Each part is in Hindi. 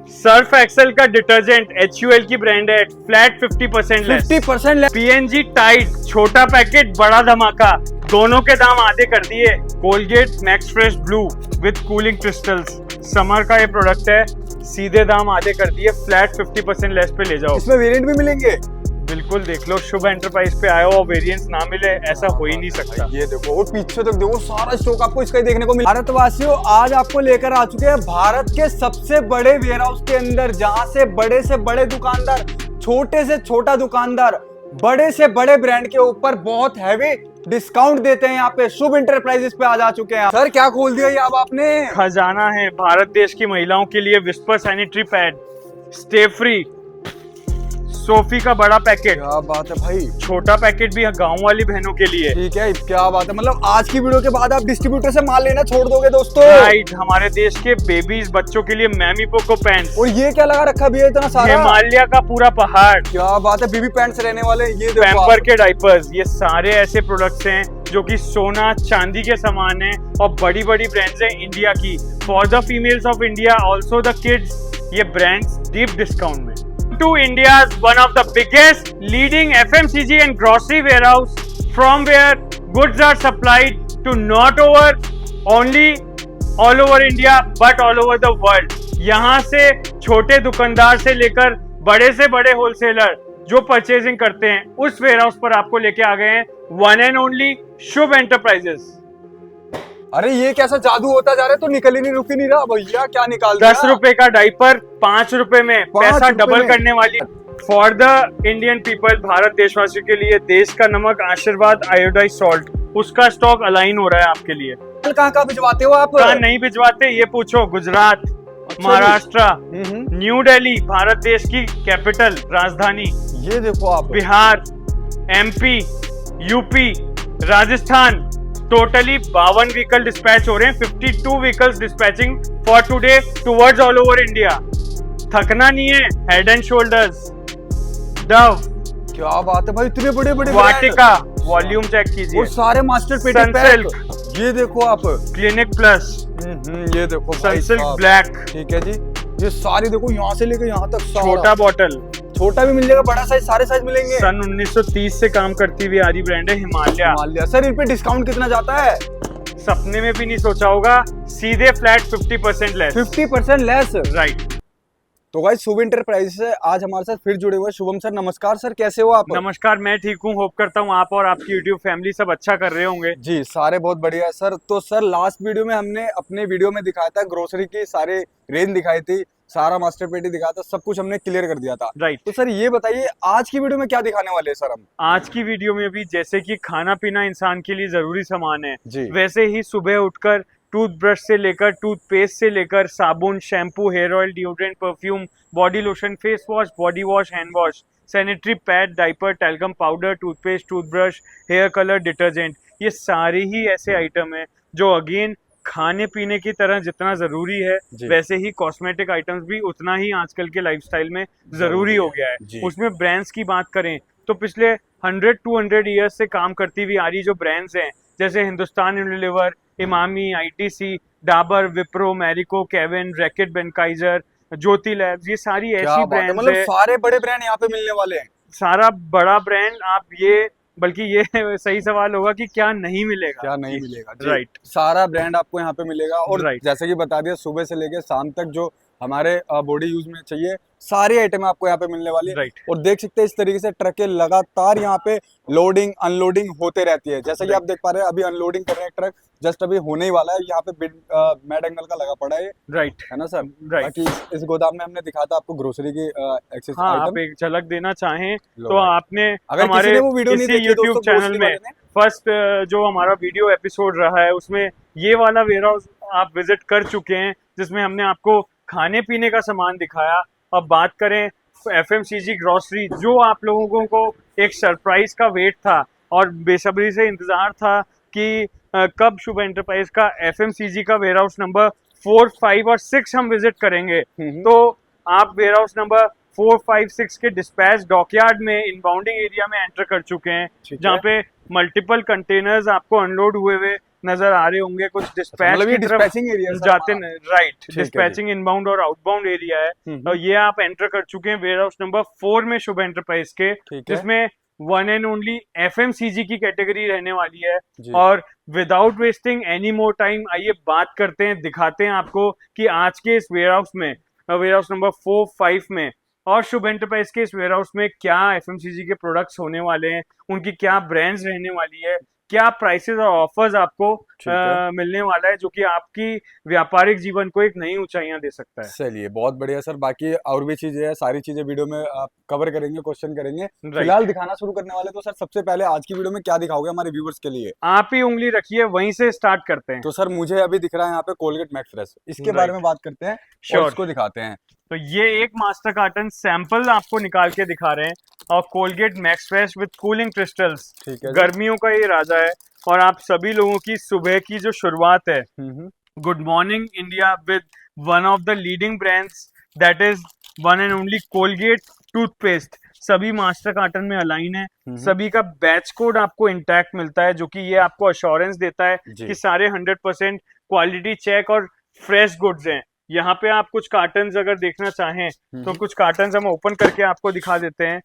सर्फ एक्सेल का डिटर्जेंट HUL की ब्रांड है, flat 50% less. 50% less. PNG Tide छोटा पैकेट बड़ा धमाका, दोनों के दाम आधे कर दिए। Colgate Max Fresh blue with cooling crystals, summer का ये प्रोडक्ट है, सीधे दाम आधे कर दिए, फ्लैट 50% लेस पे ले जाओ। इसमें वेरिएंट भी मिलेंगे। बिल्कुल देख लो, शुभ एंटरप्राइज पे आए हो और वेरिएंट्स ना मिले, ऐसा हो ही नहीं सकता। ये देखो, और पीछे तक देखो, सारा स्टॉक आपको इसका ही देखने को मिला। भारतवासियों, आज आपको लेकर आ चुके हैं भारत के सबसे बड़े वेयर हाउस के अंदर, जहां से बड़े दुकानदार, छोटे से छोटा दुकानदार, बड़े से बड़े ब्रांड के ऊपर बहुत हैवी डिस्काउंट देते हैं। यहाँ पे शुभ इंटरप्राइजेस पे आज आ चुके हैं। सर, क्या खोल दिया ये अब आपने? खजाना है भारत देश की महिलाओं के लिए, whisper sanitary pad, stay free, Sophie का बड़ा पैकेट। क्या बात है भाई। छोटा पैकेट भी गांव वाली बहनों के लिए। ठीक है, क्या बात है। मतलब आज की वीडियो के बाद आप डिस्ट्रीब्यूटर से माल लेना छोड़ दोगे दोस्तों। राइट, हमारे देश के बेबीज बच्चों के लिए मैमी पोको पैंट्स। और ये क्या लगा रखा भी है इतना सारा? हिमालय का पूरा पहाड़। क्या बात है, बेबी पैंट्स रहने वाले। ये पैम्पर के डाइपर्स, ये सारे ऐसे प्रोडक्ट्स हैं जो कि सोना चांदी के समान है और बड़ी बड़ी ब्रांड्स हैं इंडिया की। For the females of India, also the kids, ये ब्रांड्स डीप डिस्काउंट में। To India's one of the biggest leading FMCG and grocery warehouse, from where goods are supplied to not only all over India but all over the world. यहाँ से छोटे दुकानदार से लेकर बड़े से बड़े होलसेलर जो परचेजिंग करते हैं, उस वेयरहाउस पर आपको लेके आ गए हैं one and only Shubh enterprises. अरे ये कैसा जादू होता जा रहा है, तो निकल ही नहीं, रुक ही नहीं रहा भैया। क्या निकाल दिया? 10 रुपए का डाइपर 5 रुपए में, पैसा डबल करने वाली। For the Indian people, Bharat देशवासियों के लिए, देश का नमक आशीर्वाद आयोडाइज सॉल्ट, उसका स्टॉक अलाइन हो रहा है आपके लिए। कहाँ भिजवाते हो आप? कहाँ नहीं भिजवाते ये पूछो। गुजरात, महाराष्ट्र, न्यू दिल्ली, भारत देश की कैपिटल राजधानी, ये देखो आप, Bihar, MP, UP, Rajasthan, totally 52 vehicle dispatch हो रहे हैं। 52 vehicles dispatching for today towards all over India. थकना नहीं है। हेड एंड शोल्डर्स, डव, क्या बात है भाई, इतने बड़े बड़े वाटिका, वॉल्यूम चेक कीजिए, और सारे मास्टर पेटी पैक। ये देखो आप, क्लिनिक प्लस, ये देखो सनसिल्क ब्लैक। ठीक है जी, ये सारी देखो, यहाँ से लेकर यहाँ तक। छोटा बॉटल, छोटा भी मिल जाएगा, बड़ा साइज, सारे साइज मिलेंगे। सन 1930 से काम करती हुई आ रही ब्रांड है हिमालय। सर, इन पे डिस्काउंट कितना जाता है? सपने में भी नहीं सोचा होगा, सीधे फ्लैट 50% लेस। 50% less, right. तो गाइस, शुभ इंटरप्राइजेस से आज हमारे साथ फिर जुड़े हुए शुभम सर। नमस्कार सर, कैसे हो आप? नमस्कार, मैं ठीक हूँ। होप करता हूँ आप और आपकी यूट्यूब फैमिली सब अच्छा कर रहे होंगे। जी, सारे बहुत बढ़िया है सर। तो सर, लास्ट वीडियो में हमने अपने वीडियो में दिखाया था, ग्रोसरी की सारे रेंज दिखाई थी, सारा मास्टर पेटी दिखाया था, सब कुछ हमने क्लियर कर दिया था। राइट। तो सर ये बताइए, आज की वीडियो में क्या दिखाने वाले हैं सर हम? आज की वीडियो में भी जैसे कि खाना पीना इंसान के लिए जरूरी सामान है, जी, वैसे ही सुबह उठकर टूथब्रश से लेकर टूथपेस्ट से लेकर साबुन, shampoo, hair oil, deodorant, perfume, body lotion, face wash, body wash, hand wash, sanitary pad, diaper, talcum powder, toothpaste, toothbrush, hair colour, detergent, ये सारे ही ऐसे आइटम है जो अगेन खाने पीने की तरह जितना जरूरी है, वैसे ही कॉस्मेटिक आइटम्स भी उतना ही आजकल के लाइफस्टाइल में जरूरी हो गया है। उसमें ब्रांड्स की बात करें तो पिछले 100-200 ईयर्स से काम करती हुई आ रही जो ब्रांड्स हैं, जैसे हिंदुस्तान यूनिलीवर, इमामी, ITC, डाबर, विप्रो, मैरिको, केविन, रैकेट, बेनकाइजर, ज्योति लैब्स, ये सारी ऐसी ब्रांड्स मतलब सारे बड़े ब्रांड यहाँ पे मिलने वाले हैं। सारा बड़ा ब्रांड। आप ये, बल्कि ये सही सवाल होगा कि क्या नहीं मिलेगा, क्या नहीं मिलेगा। राइट। सारा ब्रांड आपको यहाँ पे मिलेगा। और राइट। जैसे कि बता दिया, सुबह से लेके शाम तक जो हमारे बॉडी यूज में चाहिए, सारी आइटम आपको यहाँ पे मिलने वाली है। राइट। और देख सकते हैं, इस तरीके से ट्रकें लगातार यहाँ पे लोडिंग अनलोडिंग होते रहती है। जैसे कि आप देख पा रहे हैं, अभी अनलोडिंग कर रहे हैं ट्रक, जस्ट अभी होने ही वाला है। यहाँ पे मैड एंगल का लगा पड़ा है। राइट, है ना सर? राइट। बाकी इस गोदाम में हमने दिखा था आपको ग्रोसरी की एक्सेस हाँ, आइटम। आप एक झलक देना चाहें तो आपने अगर हमारे वो वीडियो नहीं देखी यूट्यूब चैनल में फर्स्ट जो हमारा वीडियो एपिसोड रहा है, उसमें ये वाला वेयरहाउस आप विजिट कर चुके हैं, जिसमें हमने आपको खाने पीने का सामान दिखाया। अब बात करें FMCG ग्रोसरी, जो आप लोगों को एक सरप्राइज का वेट था और बेसब्री से इंतजार था कि कब शुभ एंटरप्राइज का FMCG का वेयरहाउस नंबर 4, 5 और 6 हम विजिट करेंगे। तो आप वेयरहाउस नंबर 4, 5, 6 के डिस्पैच डॉकयार्ड में इनबाउंडिंग एरिया में एंटर कर चुके हैं, जहाँ पे मल्टीपल कंटेनर्स आपको अनलोड हुए नजर आ रहे होंगे, कुछ डिस्पैच मतलब ये की तरफ डिस्पैचिंग एरिया जाते हैं। राइट, है डिस्पैचिंग इनबाउंड और आउटबाउंड एरिया है। तो ये आप एंटर कर चुके हैं वेयर हाउस नंबर 4 में शुभ एंटरप्राइज के, ठीक है जिसमें वन एंड ओनली FMCG की कैटेगरी रहने वाली है। जी। और without wasting any more time, आइए बात करते हैं, दिखाते हैं आपको कि आज के इस वेयर हाउस में, वेयर हाउस नंबर 4, 5 में और शुभ एंटरप्राइज के इस वेयर हाउस में क्या FMCG के प्रोडक्ट्स होने वाले हैं, उनकी क्या ब्रांड्स रहने वाली है, क्या प्राइसेस और ऑफर्स आपको मिलने वाला है, जो कि आपकी व्यापारिक जीवन को एक नई ऊंचाइयां दे सकता है। चलिए बहुत बढ़िया सर, बाकी और भी चीजें हैं, सारी चीजें वीडियो में आप कवर करेंगे, क्वेश्चन करेंगे। राइट, फिलहाल दिखाना शुरू करने वाले तो सर सबसे पहले आज की वीडियो में क्या दिखाओगे हमारे व्यूवर्स के लिए? आप ही उंगली रखिए, वहीं से स्टार्ट करते हैं। तो सर मुझे अभी दिख रहा है यहाँ पे कोलगेट मैक्स फ्रेश, इसके बारे में बात करते हैं और इसको दिखाते हैं। तो ये एक मास्टर कार्टन सैंपल आपको निकाल के दिखा रहे हैं, और Colgate Max fresh with cooling crystals, ठीक है, गर्मियों का ये राजा है और आप सभी लोगों की सुबह की जो शुरुआत है, good morning India with one of the leading brands, that is one and only Colgate toothpaste, सभी मास्टर कार्टन में अलाइन है। सभी का बैच कोड आपको इंटैक्ट मिलता है, जो कि ये आपको अश्योरेंस देता है कि सारे 100% क्वालिटी चेक और फ्रेश गुड्स हैं। यहाँ पे आप कुछ कार्टन्स अगर देखना चाहें तो कुछ कार्टन्स हम ओपन करके आपको दिखा देते हैं।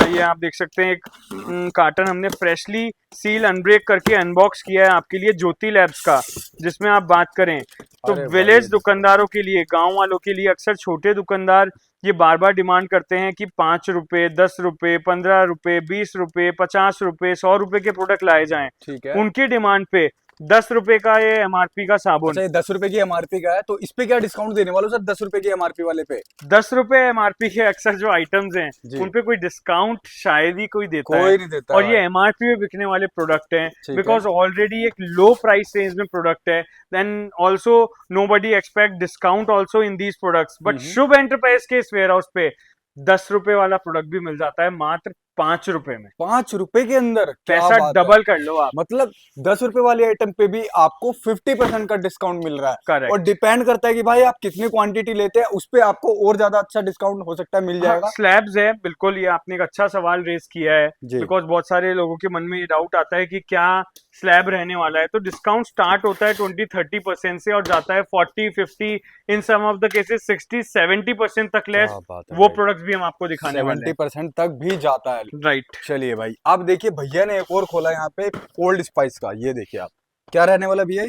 ये आप देख सकते हैं, एक कार्टन हमने फ्रेशली सील अनब्रेक करके अनबॉक्स किया है आपके लिए ज्योति लैब्स का, जिसमें आप बात करें तो विलेज दुकानदारों के लिए, गांव वालों के लिए, अक्सर छोटे दुकानदार ये बार बार डिमांड करते हैं कि 5 रुपए, 10 रुपए, 15 रुपए, 20 रुपए, 50 रुपए, 100 रुपए के प्रोडक्ट लाए जाएं। ठीक है, उनकी डिमांड पे 10 रुपए का ये MRP का साबुन, अच्छा, 10 रुपए की MRP का है, तो इस पे क्या डिस्काउंट देने वाले हो सर? 10 रुपए की MRP वाले पे 10 रुपए MRP के अक्सर जो आइटम्स हैं उन पे कोई डिस्काउंट शायद ही कोई देता है, नहीं देता और ये MRP में बिकने वाले प्रोडक्ट हैं, बिकॉज ऑलरेडी एक लो प्राइस रेंज में प्रोडक्ट है। Then also nobody expect discount also in these products, but Shubh enterprise के इस वेयर हाउस पे 10 रुपए वाला प्रोडक्ट भी मिल जाता है मात्र 5 रुपए में। 5 रुपए के अंदर पैसा डबल कर लो आप, मतलब 10 रुपए वाली आइटम पे भी आपको 50% का डिस्काउंट मिल रहा है। करेक्ट, और डिपेंड करता है कि भाई आप कितनी क्वांटिटी लेते हैं, उस पे आपको और ज्यादा अच्छा डिस्काउंट हो सकता है, मिल जाएगा। स्लैब्स है, बिल्कुल, ये आपने एक अच्छा सवाल रेज किया है, बिकॉज बहुत सारे लोगों के मन में ये डाउट आता है कि क्या स्लैब रहने वाला है। तो डिस्काउंट स्टार्ट होता है 20-30% से और जाता है 40-50, इन सम ऑफ द केसेस 60-70% तक लेस। वो प्रोडक्ट्स भी हम आपको दिखाने वाले हैं, 70% तक भी जाता है। राइट, चलिए भाई, आप देखिए भैया ने एक और खोला यहाँ पे ओल्ड स्पाइस का, ये देखिए आप, क्या रहने वाला भैया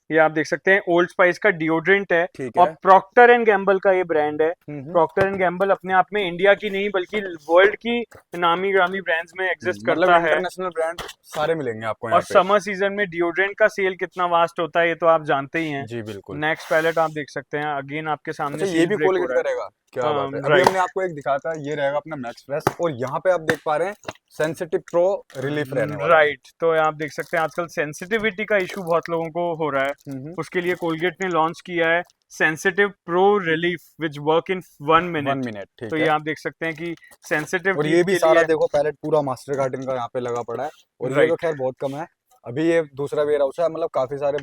ये आप देख सकते हैं ओल्ड स्पाइस का डिओड्रेंट है, ठीक और प्रॉक्टर एंड गैम्बल का ये ब्रांड है। प्रॉक्टर एंड गैम्बल अपने आप में इंडिया की नहीं बल्कि वर्ल्ड की नामी ग्रामी ब्रांड्स में एग्जिस्ट करता है, इंटरनेशनल ब्रांड सारे मिलेंगे आपको यहाँ और समर सीजन में डिओड्रेंट का सेल कितना वास्ट होता है ये तो आप जानते ही हैं। जी बिल्कुल। नेक्स्ट पैलेट आप देख सकते हैं, अगेन आपके सामने। अच्छा, ये भी कोलगेट का रहेगा, क्या बात है। अभी हमने आपको एक दिखाया था, ये रहेगा अपना मैक्स फ्रेश, और यहाँ पे आप देख पा रहे हैं सेंसिटिव प्रो रिलीफ रहने वाला। राइट, तो आप देख सकते हैं आजकल सेंसिटिविटी का इशू बहुत लोगों को हो रहा है, उसके लिए कोलगेट ने लॉन्च किया है sensitive pro relief which work in 1 minute. तो ये आप देख सकते हैं कि सेंसिटिव, और ये भी सारा देखो पैलेट पूरा मास्टर कार्टन का यहाँ पे लगा पड़ा है, और ये तो खैर बहुत कम है। अभी ये दूसरा वेयर हाउस है, मतलब काफी सारे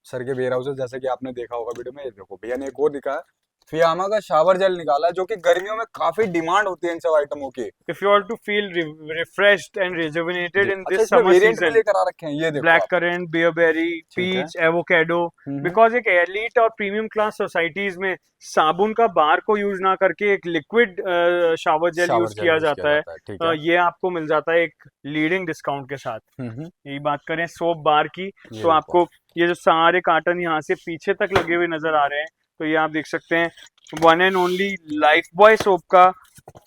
सर के वेयर हाउस है, जैसे कि आपने देखा होगा वीडियो में। ये देखो भैया ने एक और दिखा है, फियामा का शावर जेल निकाला है, जो कि गर्मियों में काफी डिमांड होती है इन सब आइटमों की। If you want to feel refreshed and rejuvenated in this summer season, लेकर आ रखे हैं, ये देखो black currant, bearberry, peach, avocado, because एक elite और premium class societies में साबुन का बार को यूज ना करके एक लिक्विड शावर जेल यूज किया जाता है। ये आपको मिल जाता है एक लीडिंग डिस्काउंट के साथ। यही बात करें सोप बार की, तो आपको ये जो सारे कार्टन यहाँ से पीछे तक लगे हुए नजर आ रहे हैं, तो ये आप देख सकते हैं one and only life boy soap का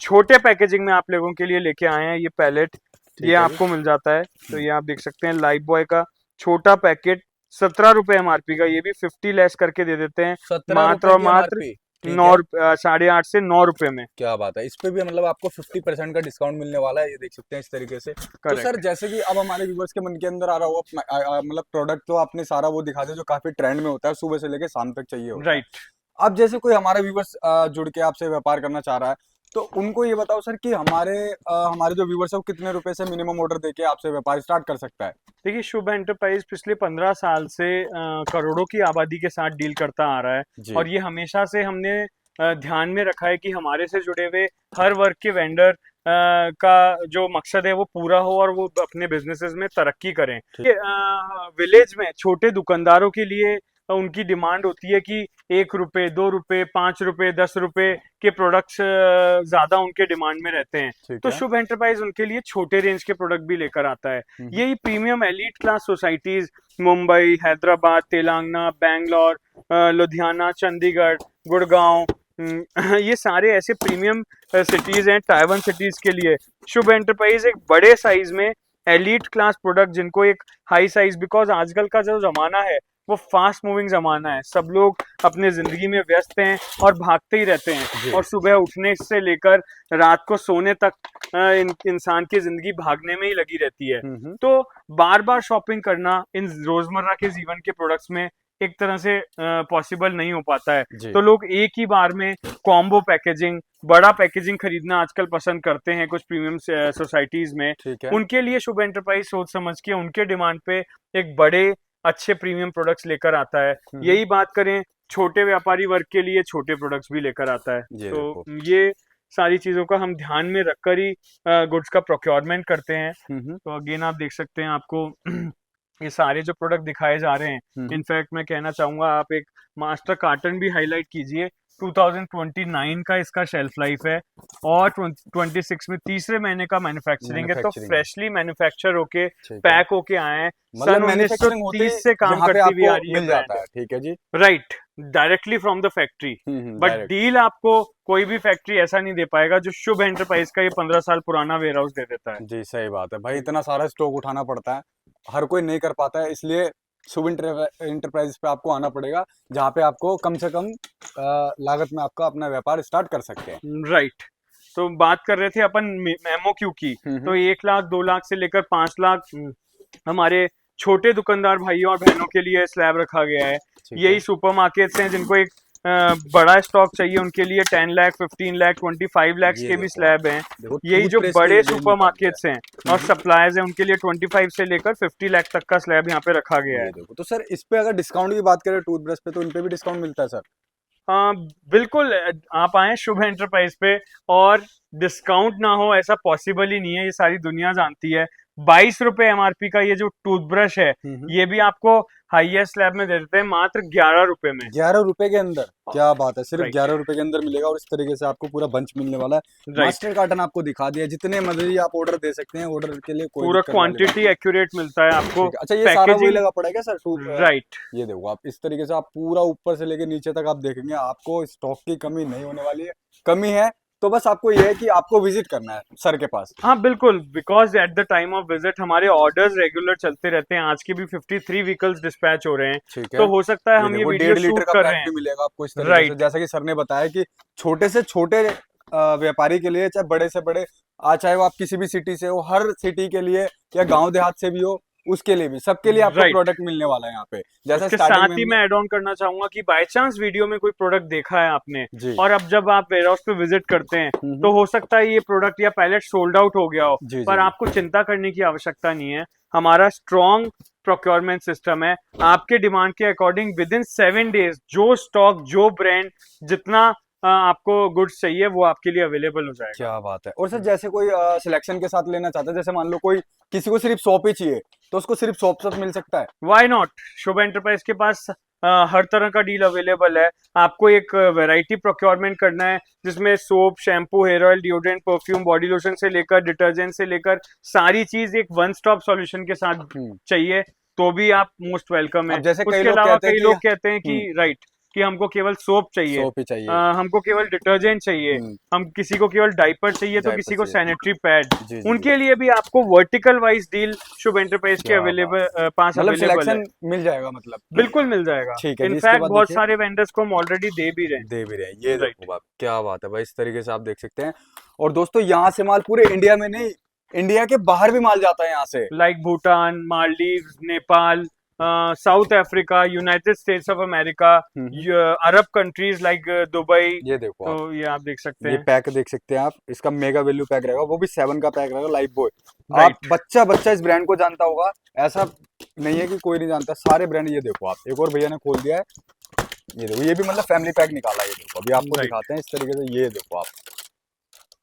छोटे पैकेजिंग में आप लोगों के लिए लेके आए हैं ये पैलेट, ये आपको मिल जाता है। तो ये आप देख सकते हैं लाइफ बॉय का छोटा पैकेट 17 रुपए MRP का, ये भी 50 लेस करके दे देते हैं मात्र और मात्र 8.5 से 9 रुपए में। क्या बात है, इस पे भी मतलब आपको 50% का डिस्काउंट मिलने वाला है, ये देख सकते हैं इस तरीके से। तो सर जैसे कि अब हमारे व्यूअर्स के मन के अंदर आ रहा होगा, मतलब प्रोडक्ट तो आपने सारा वो दिखा दिया जो काफी ट्रेंड में होता है, सुबह से लेके शाम तक चाहिए होता है। राइट, अब जैसे कोई हमारा व्यूअर्स जुड़ के आपसे व्यापार करना चाह रहा है, तो उनको ये बताओ सर कि हमारे जो व्यूअर्स है वो कितने रुपए से मिनिमम ऑर्डर देके आपसे व्यापार स्टार्ट कर सकता है? देखिए, शुभ एंटरप्राइज पिछले 15 साल से करोड़ों की आबादी के साथ डील करता आ रहा है, और ये हमेशा से हमने ध्यान में रखा है कि हमारे से जुड़े हुए हर वर्ग के वेंडर का जो मकसद है वो पूरा हो और वो अपने बिजनेसेस में तरक्की करें। विलेज में छोटे दुकानदारों के लिए उनकी डिमांड होती है कि 1 रुपए, 2 रुपए, 5 रुपए, 10 रुपए के प्रोडक्ट्स ज्यादा उनके डिमांड में रहते हैं। तो शुभ एंटरप्राइज उनके लिए छोटे रेंज के प्रोडक्ट भी लेकर आता है। यही premium elite class societies Mumbai, Hyderabad, Telangana, Bangalore, Ludhiana, Chandigarh, Gurgaon, ये सारे ऐसे प्रीमियम सिटीज हैं टायर 1 सिटीज के लिए। शुभ एंटरप्राइज एक बड़े साइज में एलीट क्लास प्रोडक्ट, जिनको एक हाई साइज, बिकॉज आजकल का जो जमाना है वो फास्ट मूविंग जमाना है, सब लोग अपने जिंदगी में व्यस्त हैं और भागते ही रहते हैं, और सुबह उठने से लेकर रात को सोने तक इंसान की जिंदगी भागने में ही लगी रहती है। तो बार बार शॉपिंग करना इन रोजमर्रा के जीवन के प्रोडक्ट्स में एक तरह से पॉसिबल नहीं हो पाता है। तो लोग एक ही बार में कॉम्बो पैकेजिंग, बड़ा पैकेजिंग खरीदना आजकल पसंद करते हैं कुछ प्रीमियम सोसाइटीज में। उनके लिए शुभ एंटरप्राइज सोच समझ के उनके डिमांड पे एक बड़े अच्छे प्रीमियम प्रोडक्ट्स लेकर आता है। यही बात करें छोटे व्यापारी वर्ग के लिए, छोटे प्रोडक्ट्स भी लेकर आता है। तो ये सारी चीजों का हम ध्यान में रखकर ही गुड्स का प्रोक्योरमेंट करते हैं। तो अगेन आप देख सकते हैं, आपको ये सारे जो प्रोडक्ट दिखाए जा रहे हैं, इनफैक्ट मैं कहना चाहूंगा आप एक मास्टर कार्टन भी हाईलाइट कीजिए। 2029 का इसका शेल्फ लाइफ है और 26 में तीसरे महीने का मैन्युफैक्चरिंग है। तो फ्रेशली मैन्युफैक्चर होके पैक होके आए हैं। सन 1930 से काम करती हुई आ रही है ब्रांड। ठीक है जी, right, directly from the factory. But deal आपको कोई भी फैक्ट्री ऐसा नहीं दे पाएगा जो शुभ एंटरप्राइज का ये 15 साल पुराना वेयर हाउस दे देता है। जी सही बात है भाई, इतना सारा स्टॉक उठाना पड़ता है, हर कोई नहीं कर पाता है, इसलिए शुभ एंटरप्राइज पे आपको आना पड़ेगा, जहाँ पे आपको कम से कम लागत में आपका अपना व्यापार स्टार्ट कर सकते हैं। राइट। तो बात कर रहे थे अपन MOQ की, तो 1 लाख 2 लाख से लेकर 5 लाख हमारे छोटे दुकानदार भाइयों और बहनों के लिए स्लैब रखा गया है। यही सुपरमार्केट्स हैं जिनको एक बड़ा स्टॉक चाहिए, उनके लिए 10 लाख, 15 लाख, 25 लाख के भी स्लैब हैं। यही जो बड़े सुपरमार्केट्स हैं और सप्लायर्स हैं, उनके लिए 25 से लेकर 50 लाख तक का स्लैब यहाँ पे रखा गया है। तो सर इस पे अगर डिस्काउंट की बात करें टूथब्रश पे, तो इन पे भी डिस्काउंट मिलता है सर? हाँ बिल्कुल, आप आए शुभ एंटरप्राइज पे और डिस्काउंट ना हो ऐसा पॉसिबल ही नहीं है, ये सारी दुनिया जानती है। 22 रुपए MRP का ये जो टूथब्रश है, ये भी आपको हाईएस्ट स्लैब में दे देते हैं मात्र 11 रुपए में। 11 रुपए के अंदर? क्या बात है, सिर्फ 11 रुपए के अंदर मिलेगा और इस तरीके से आपको पूरा बंच मिलने वाला है। मास्टर कार्टन आपको दिखा दिया, जितने मर्जी आप ऑर्डर दे सकते हैं, ऑर्डर के लिए कोई पूरा क्वांटिटी एक्यूरेट मिलता है आपको। अच्छा, ये सारा वही लगा पड़ेगा सर? राइट, ये देखो आप इस तरीके से आप पूरा ऊपर से लेके नीचे तक आप देखेंगे, आपको स्टॉक की कमी नहीं होने वाली है। कमी है तो बस आपको ये है कि आपको विजिट करना है सर के पास। हाँ बिल्कुल, because at the time of visit हमारे ऑर्डर्स रेगुलर चलते रहते हैं। आज के भी 53 व्हीकल्स डिस्पैच हो रहे हैं, तो हो सकता है हम ये वीडियो शूट कर रहे हैं। मिलेगा आपको इस तरीके से, जैसा कि सर ने बताया कि छोटे से छोटे व्यापारी के लिए, चाहे बड़े से बड़े, चाहे वो आप किसी भी सिटी से हो, हर सिटी के लिए या गांव देहात से भी हो, उसके लिए भी, सबके लिए आपको प्रोडक्ट मिलने वाला है यहाँ पे। जैसा उसके साथ ही मैं ऐड ऑन करना चाहूंगा कि बाय चांस वीडियो में कोई प्रोडक्ट देखा है आपने और अब जब आप वेयर हाउस पे विजिट करते हैं तो हो सकता है ये प्रोडक्ट या पैलेट सोल्ड आउट हो गया हो, पर आपको चिंता करने की आवश्यकता नहीं है। हमारा स्ट्रॉन्ग प्रोक्योरमेंट सिस्टम है। आपके डिमांड के अकॉर्डिंग विद इन 7 डेज जो स्टॉक, जो ब्रांड, जितना आपको गुड्स चाहिए वो आपके लिए अवेलेबल हो जाएगा। क्या बात है। और सर जैसे कोई सिलेक्शन के साथ लेना चाहता है, जैसे मान लो कोई किसी को सिर्फ सोप ही चाहिए, तो उसको सिर्फ सोप मिल सकता है? व्हाई नॉट, शुभ एंटरप्राइज के पास हर तरह का डील अवेलेबल है। आपको एक वैरायटी प्रोक्योरमेंट करना है जिसमें soap, shampoo, hair oil, deodorant, perfume, body lotion से लेकर डिटर्जेंट से लेकर सारी चीज एक वन स्टॉप सॉल्यूशन के साथ चाहिए, तो भी आप मोस्ट वेलकम है। जैसे उसके अलावा कई लोग कहते हैं कि राइट कि हमको केवल सोप चाहिए, हमको केवल डिटर्जेंट चाहिए, हम किसी को केवल डाइपर चाहिए, तो किसी को सैनिटरी पैड। उनके लिए भी आपको वर्टिकल वाइज डील शुभ एंटरप्राइज के पास अवेलेबल है। मिल जाएगा, मतलब बिल्कुल मिल जाएगा। इनफैक्ट बहुत सारे वेंडर्स को हम ऑलरेडी दे भी रहे हैं। ये देखो आप, क्या बात है भाई, इस तरीके से आप देख सकते हैं। और दोस्तों यहाँ से माल पूरे इंडिया में नहीं, इंडिया के बाहर भी माल जाता है यहाँ से, like Bhutan, Maldives, Nepal, south Africa, United states of America, Arab countries like Dubai. ये देखो तो ये आप देख सकते हैं, ये पैक देख सकते हैं आप, इसका मेगा वैल्यू पैक रहेगा, वो भी 7 का पैक रहेगा, लाइफ बॉय। आप बच्चा इस ब्रांड को जानता होगा, ऐसा नहीं है कि कोई नहीं जानता, सारे ब्रांड। ये देखो आप, एक और भैया ने खोल दिया है, ये देखो, ये भी मतलब फैमिली पैक निकाला है। ये देखो अभी आपको दिखाते हैं इस तरीके से, ये देखो आप,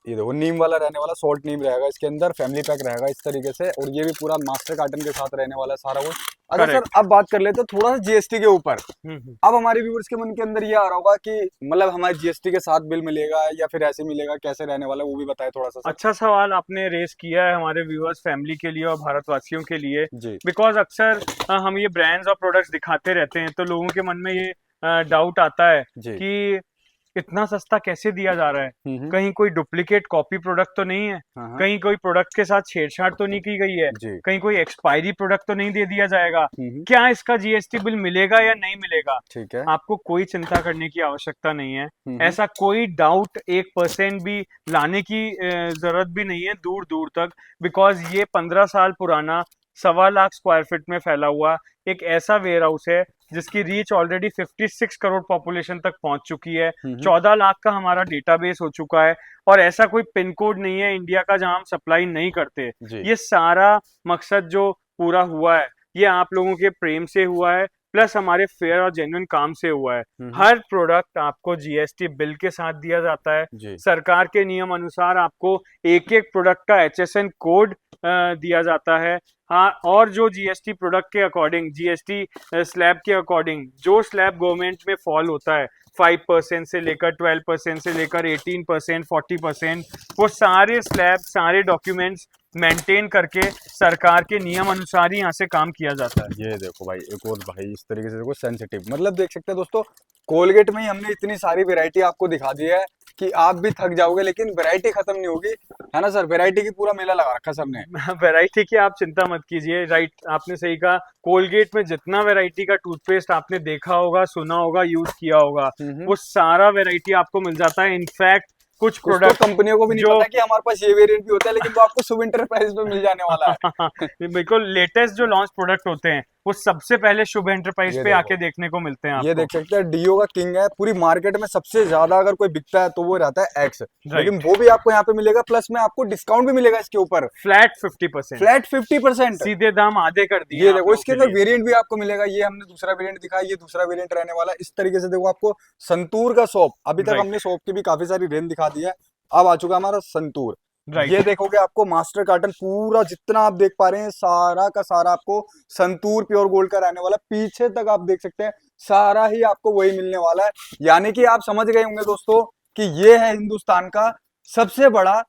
ये देखो नीम वाला रहने वाला, सॉल्ट नीम रहेगा इसके अंदर, फैमिली पैक रहेगा इस तरीके से, और ये भी पूरा मास्टर कार्टन के साथ रहने वाला है सारा कुछ। अच्छा सर, अब बात कर लेते हैं थोड़ा सा जीएसटी के ऊपर। अब हमारे व्यूअर्स के मन के अंदर ये आ रहा होगा कि मतलब हमारे जीएसटी के साथ बिल मिलेगा या फिर ऐसे मिलेगा, कैसे रहने वाला है, वो भी बताए थोड़ा सा सर। अच्छा सवाल आपने रेस किया है हमारे व्यूअर्स फैमिली के लिए और भारतवासियों के लिए, जी बिकॉज अक्सर हम ये ब्रांड्स और प्रोडक्ट्स दिखाते रहते हैं तो लोगों के मन में ये डाउट आता है जी। कि इतना सस्ता कैसे दिया जा रहा है, कहीं कोई डुप्लीकेट कॉपी प्रोडक्ट तो नहीं है, हाँ। कहीं कोई प्रोडक्ट के साथ छेड़छाड़ तो नहीं की गई है, जी। कहीं कोई एक्सपायरी प्रोडक्ट तो नहीं दे दिया जाएगा, क्या इसका जीएसटी बिल मिलेगा या नहीं मिलेगा। ठीक है। आपको कोई चिंता करने की आवश्यकता नहीं है, ऐसा कोई डाउट 1% भी लाने की जरूरत भी नहीं है दूर दूर तक, बिकॉज ये 15 साल पुराना 1.25 लाख स्क्वायर फीट में फैला हुआ एक ऐसा वेयर हाउस है जिसकी रीच ऑलरेडी 56 करोड़ पॉपुलेशन तक पहुंच चुकी है, 14 लाख का हमारा डेटाबेस हो चुका है, और ऐसा कोई पिन कोड नहीं है इंडिया का जहां हम सप्लाई नहीं करते। ये सारा मकसद जो पूरा हुआ है ये आप लोगों के प्रेम से हुआ है, प्लस हमारे फेयर और जेन्युइन काम से हुआ है। हर प्रोडक्ट आपको जीएसटी बिल के साथ दिया जाता है, सरकार के नियम अनुसार आपको एक एक प्रोडक्ट का HSN कोड दिया जाता है। हाँ, और जो जीएसटी प्रोडक्ट के अकॉर्डिंग, जीएसटी स्लैब के अकॉर्डिंग जो स्लैब गवर्नमेंट में फॉल होता है 5% से लेकर 12% से लेकर 18%, 40%, वो सारे स्लैब, सारे डॉक्यूमेंट्स मेंटेन करके सरकार के नियम अनुसार ही यहाँ से काम किया जाता है। ये देखो भाई, एक और भाई इस तरीके से देखो सेंसिटिव, मतलब देख सकते हैं दोस्तों, कोलगेट में ही हमने इतनी सारी वैरायटी आपको दिखा दी है कि आप भी थक जाओगे, लेकिन वैरायटी खत्म नहीं होगी, है ना सर। वैरायटी की पूरा मेला लगा रखा सबने। वैरायटी की आप चिंता मत कीजिए, राइट, आपने सही कहा। कोलगेट में जितना वैरायटी का टूथपेस्ट आपने देखा होगा, सुना होगा, यूज किया होगा, वो सारा वैरायटी आपको मिल जाता है। इनफैक्ट कुछ प्रोडक्ट कंपनियों को भी नहीं पता कि हमारे पास ये वेरिएंट भी होता है, लेकिन वो आपको शुभ एंटरप्राइज पे मिल जाने वाला है। बिल्कुल, लेटेस्ट जो लॉन्च प्रोडक्ट होते हैं वो सबसे पहले शुभ एंटरप्राइज पे आके देखने को मिलते हैं। ये देख सकते हैं, डीओ का किंग है, पूरी मार्केट में सबसे ज्यादा अगर कोई बिकता है तो वो रहता है एक्स, लेकिन वो भी आपको यहाँ पे मिलेगा, प्लस में आपको डिस्काउंट भी मिलेगा इसके ऊपर, फ्लैट 50%, फ्लैट 50%, सीधे दाम आधे कर दिए। ये देखो इसके अंदर वेरिएंट भी आपको मिलेगा, ये हमने दूसरा वेरिएंट दिखाया, ये दूसरा वेरिएंट रहने वाला है। इस तरीके से देखो आपको संतूर का शॉप, अभी तक हमने शॉप की भी काफी सारी रेंज दिखा दी है, अब आ चुका हमारा संतूर। ये देखोगे आपको मास्टर कार्टन पूरा जितना आप देख पा रहे हैं सारा का सारा आपको संतूर प्योर गोल्ड का रहने वाला, पीछे तक आप देख सकते हैं सारा ही आपको वही मिलने वाला है। यानी कि आप समझ गए होंगे दोस्तों कि ये है हिंदुस्तान का सबसे बड़ा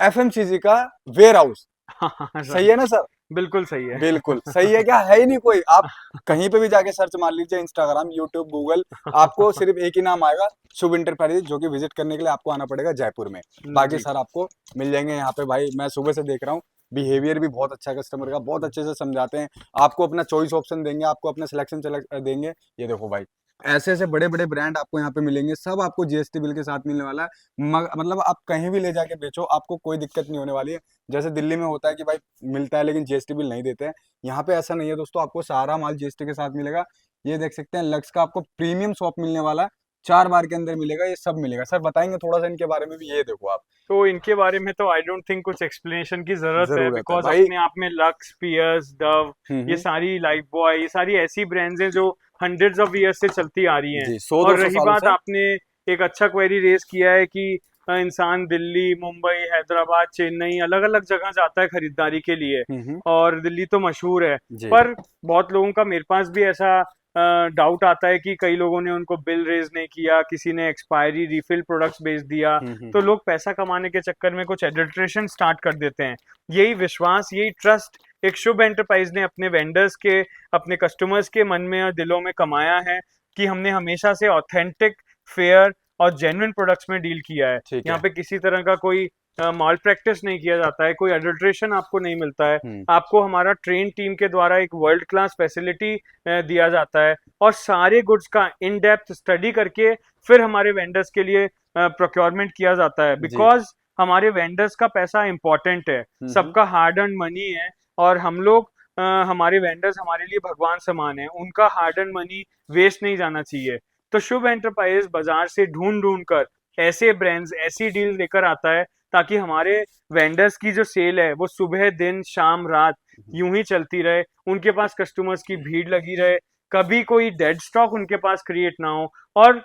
FMCG का वेयर हाउस। सही है ना सर? बिल्कुल सही है। बिल्कुल सही है, क्या है ही नहीं कोई। आप कहीं पे भी जाके सर्च मार लीजिए, इंस्टाग्राम, यूट्यूब, गूगल, आपको सिर्फ एक ही नाम आएगा, शुभ एंटरप्राइज, जो कि विजिट करने के लिए आपको आना पड़ेगा जयपुर में। बाकी सर आपको मिल जाएंगे यहाँ पे। भाई मैं सुबह से देख रहा हूँ, बिहेवियर भी बहुत अच्छा कस्टमर का, बहुत अच्छे से समझाते हैं, आपको अपना चॉइस ऑप्शन देंगे, आपको अपना सिलेक्शन देंगे। ये देखो भाई, ऐसे ऐसे बड़े बड़े ब्रांड आपको यहाँ पे मिलेंगे, सब आपको जीएसटी बिल के साथ मिलने वाला है। मतलब आप कहीं भी ले जाके बेचो, आपको कोई दिक्कत नहीं होने वाली है। जैसे दिल्ली में होता है कि भाई मिलता है लेकिन जीएसटी बिल नहीं देते हैं, यहाँ पे ऐसा नहीं है दोस्तों, आपको सारा माल जीएसटी के साथ मिलेगा। ये देख सकते हैं लक्स का आपको प्रीमियम शॉप मिलने वाला है, 4 बार के अंदर मिलेगा, ये सब मिलेगा। सर बताएंगे थोड़ा सा इनके बारे में भी? ये देखो आप, तो इनके बारे में तो आई डोंट थिंक कुछ एक्सप्लेनेशन की जरूरत है, बिकॉज अपने आप में लक्स, पियर्स, डव, ये सारी, लाइफ बॉय, ये सारी ऐसी ब्रांड्स हैं जो हंड्रेड्स ऑफ ईयर्स से चलती आ रही हैं। और रही बात, आपने एक अच्छा क्वेरी रेज किया है कि इंसान दिल्ली, मुंबई, हैदराबाद, चेन्नई, अलग अलग जगह जाता है खरीदारी के लिए, और दिल्ली तो मशहूर है, पर बहुत लोगों का, मेरे पास भी ऐसा डाउट आता है कि कई लोगों ने उनको बिल रेज नहीं किया, किसी ने एक्सपायरी रिफिल प्रोडक्ट्स बेच दिया, तो लोग पैसा कमाने के चक्कर में कुछ एडल्ट्रेशन स्टार्ट कर देते हैं। यही विश्वास, यही ट्रस्ट एक शुभ एंटरप्राइज ने अपने वेंडर्स के, अपने कस्टमर्स के मन में और दिलों में कमाया है कि हमने हमेशा से ऑथेंटिक, फेयर और जेन्युइन प्रोडक्ट्स में डील किया है। यहाँ पे किसी तरह का कोई माल प्रैक्टिस नहीं किया जाता है, कोई एडल्ट्रेशन आपको नहीं मिलता है। आपको हमारा ट्रेन टीम के द्वारा एक वर्ल्ड क्लास फैसिलिटी दिया जाता है, और सारे गुड्स का इन डेप्थ स्टडी करके फिर हमारे वेंडर्स के लिए प्रोक्योरमेंट किया जाता है, बिकॉज हमारे वेंडर्स का पैसा इंपॉर्टेंट है, सबका हार्ड अर्न मनी है, और हम लोग हमारे वेंडर्स हमारे लिए भगवान समान है, उनका हार्ड अर्न मनी वेस्ट नहीं जाना चाहिए। तो शुभ एंटरप्राइज बाजार से ढूंढ ढूंढ कर ऐसे ब्रांड्स, ऐसी डील लेकर आता है ताकि हमारे वेंडर्स की जो सेल है वो सुबह, दिन, शाम, रात यूं ही चलती रहे, उनके पास कस्टमर्स की भीड़ लगी रहे, कभी कोई डेड स्टॉक उनके पास क्रिएट ना हो, और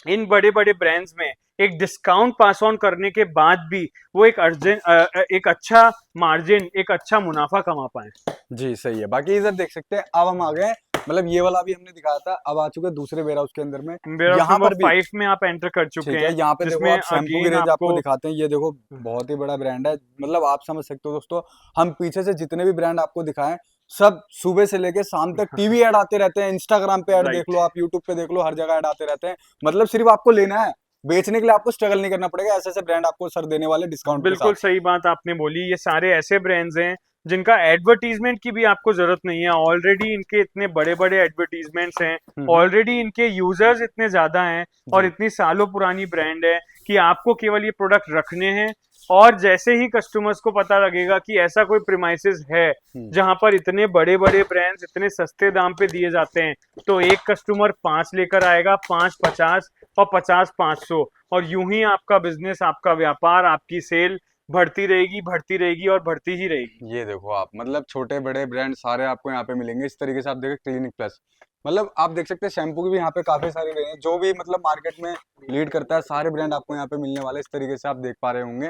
इन बड़े बड़े ब्रांड्स में एक डिस्काउंट पास ऑन करने के बाद भी वो एक अच्छा मार्जिन, एक अच्छा मुनाफा कमा पाए। जी सही है। बाकी इधर देख सकते हैं, अब हम आ गए, मतलब ये वाला भी हमने दिखाया था, अब आ चुके हैं दूसरे वेयर हाउस के अंदर में। वेयर हाउस यहाँ नंबर पर भी 5 में आप एंटर कर चुके ठीक है, हैं, यहाँ पे देखो जिसमें आप शैम्पू की अगेन रेंज आपको आपको दिखाते हैं। ये देखो बहुत ही बड़ा ब्रांड है, मतलब आप समझ सकते हो दोस्तों, हम पीछे से जितने भी ब्रांड आपको दिखाएं, सब सुबह से लेके शाम तक टीवी ऐड आते रहते हैं, इंस्टाग्राम पे ऐड देख राइट, लो, आप यूट्यूब पे देख लो, हर जगह ऐड आते रहते हैं। मतलब सिर्फ आपको लेना है, बेचने के लिए आपको स्ट्रगल नहीं करना पड़ेगा, ऐसे ऐसे ब्रांड आपको सर देने वाले डिस्काउंट के साथ। बिल्कुल सही बात आपने बोली। ये सारे ऐसे ब्रांड्स हैं जिनका एडवर्टीजमेंट की भी आपको जरूरत नहीं है, ऑलरेडी इनके इतने बड़े बड़े एडवर्टीजमेंट्स हैं, ऑलरेडी इनके यूजर्स इतने ज्यादा हैं और जी इतनी सालों पुरानी ब्रांड है कि आपको केवल ये प्रोडक्ट रखने हैं। और जैसे ही कस्टमर्स को पता लगेगा कि ऐसा कोई प्रीमाइसेस है जहां पर इतने बड़े बड़े ब्रांड्स इतने सस्ते दाम पे दिए जाते हैं, तो एक कस्टमर 5 लेकर आएगा, 5 50 और 50 500, और यूं ही आपका बिजनेस, आपका व्यापार, आपकी सेल बढ़ती रहेगी, बढ़ती रहेगी और बढ़ती ही रहेगी। ये देखो आप, मतलब छोटे बड़े ब्रांड सारे आपको यहाँ पे मिलेंगे। इस तरीके से आप देखो क्लिनिक प्लस, मतलब आप देख सकते हैं शैम्पू की भी यहाँ पे काफी सारे रहे हैं, जो भी मतलब मार्केट में लीड करता है, सारे ब्रांड आपको यहाँ पे मिलने वाले, इस तरीके से आप देख पा रहे होंगे।